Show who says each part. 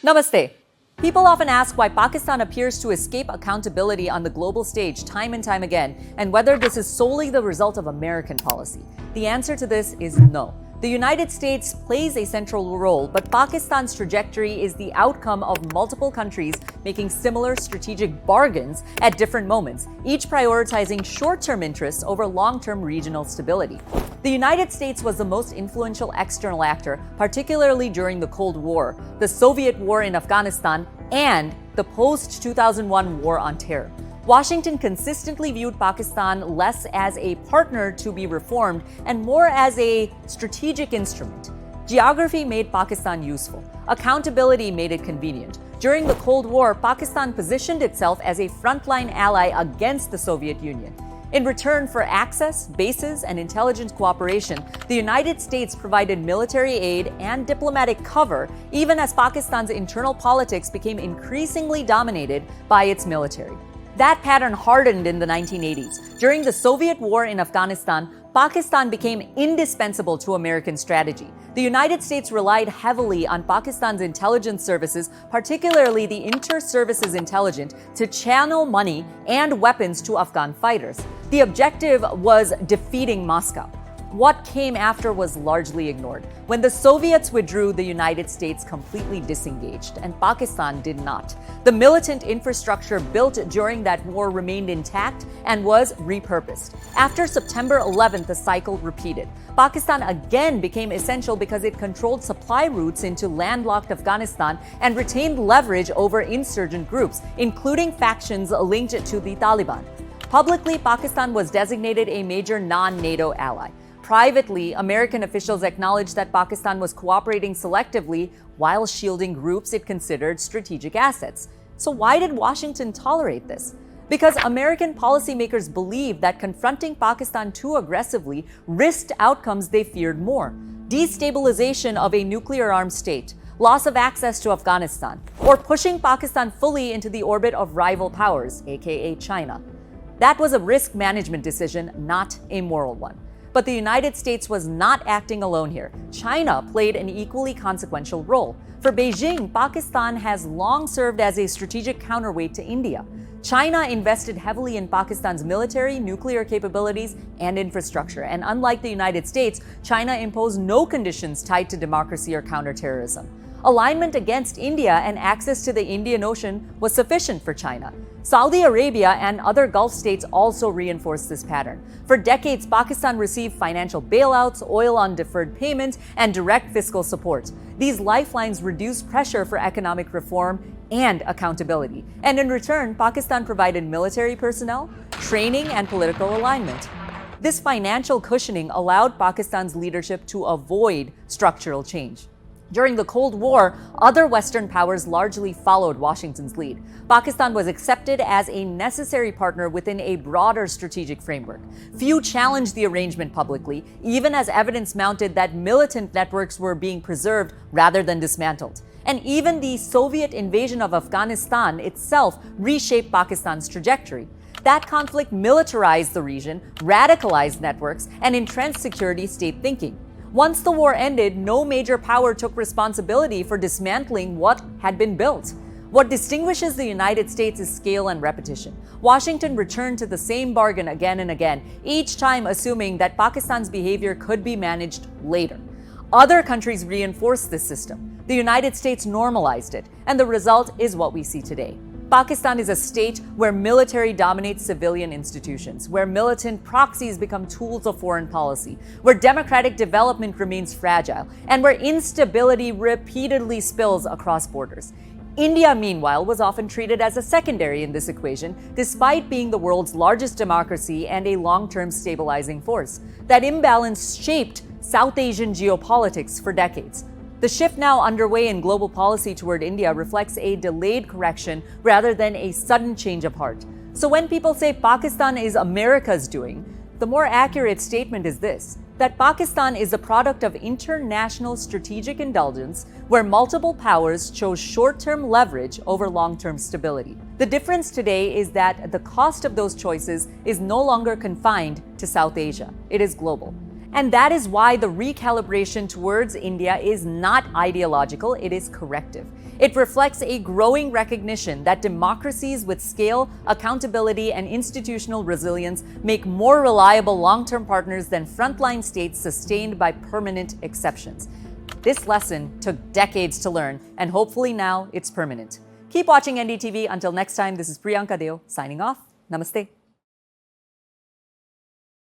Speaker 1: Namaste. People often ask why Pakistan appears to escape accountability on the global stage time and time again, and whether this is solely the result of American policy. The answer to this is no. The United States plays a central role, but Pakistan's trajectory is the outcome of multiple countries making similar strategic bargains at different moments, each prioritizing short-term interests over long-term regional stability. The United States was the most influential external actor, particularly during the Cold War, the Soviet war in Afghanistan, and the post-2001 war on terror. Washington consistently viewed Pakistan less as a partner to be reformed and more as a strategic instrument. Geography made Pakistan useful. Accountability made it convenient. During the Cold War, Pakistan positioned itself as a frontline ally against the Soviet Union. In return for access, bases, and intelligence cooperation, the United States provided military aid and diplomatic cover, even as Pakistan's internal politics became increasingly dominated by its military. That pattern hardened in the 1980s. During the Soviet war in Afghanistan, Pakistan became indispensable to American strategy. The United States relied heavily on Pakistan's intelligence services, particularly the Inter-Services Intelligence, to channel money and weapons to Afghan fighters. The objective was defeating Moscow. What came after was largely ignored. When the Soviets withdrew, the United States completely disengaged, and Pakistan did not. The militant infrastructure built during that war remained intact and was repurposed. After September 11th, the cycle repeated. Pakistan again became essential because it controlled supply routes into landlocked Afghanistan and retained leverage over insurgent groups, including factions linked to the Taliban. Publicly, Pakistan was designated a major non-NATO ally. Privately, American officials acknowledged that Pakistan was cooperating selectively while shielding groups it considered strategic assets. So why did Washington tolerate this? Because American policymakers believed that confronting Pakistan too aggressively risked outcomes they feared more: destabilization of a nuclear-armed state, loss of access to Afghanistan, or pushing Pakistan fully into the orbit of rival powers, aka China. That was a risk management decision, not a moral one. But the United States was not acting alone here. China played an equally consequential role. For Beijing, Pakistan has long served as a strategic counterweight to India. China invested heavily in Pakistan's military, nuclear capabilities, and infrastructure. And unlike the United States, China imposed no conditions tied to democracy or counterterrorism. Alignment against India and access to the Indian Ocean was sufficient for China. Saudi Arabia and other Gulf states also reinforced this pattern. For decades, Pakistan received financial bailouts, oil on deferred payments, and direct fiscal support. These lifelines reduced pressure for economic reform and accountability. And in return, Pakistan provided military personnel, training, and political alignment. This financial cushioning allowed Pakistan's leadership to avoid structural change. During the Cold War, other Western powers largely followed Washington's lead. Pakistan was accepted as a necessary partner within a broader strategic framework. Few challenged the arrangement publicly, even as evidence mounted that militant networks were being preserved rather than dismantled. And even the Soviet invasion of Afghanistan itself reshaped Pakistan's trajectory. That conflict militarized the region, radicalized networks, and entrenched security state thinking. Once the war ended, no major power took responsibility for dismantling what had been built. What distinguishes the United States is scale and repetition. Washington returned to the same bargain again and again, each time assuming that Pakistan's behavior could be managed later. Other countries reinforced this system. The United States normalized it, and the result is what we see today. Pakistan is a state where military dominates civilian institutions, where militant proxies become tools of foreign policy, where democratic development remains fragile, and where instability repeatedly spills across borders. India, meanwhile, was often treated as a secondary in this equation, despite being the world's largest democracy and a long-term stabilizing force. That imbalance shaped South Asian geopolitics for decades. The shift now underway in global policy toward India reflects a delayed correction rather than a sudden change of heart. So when people say Pakistan is America's doing, the more accurate statement is this: that Pakistan is a product of international strategic indulgence where multiple powers chose short-term leverage over long-term stability. The difference today is that the cost of those choices is no longer confined to South Asia. It is global. And that is why the recalibration towards India is not ideological, it is corrective. It reflects a growing recognition that democracies with scale, accountability, and institutional resilience make more reliable long-term partners than frontline states sustained by permanent exceptions. This lesson took decades to learn, and hopefully now it's permanent. Keep watching NDTV. Until next time, this is Priyanka Deo signing off. Namaste.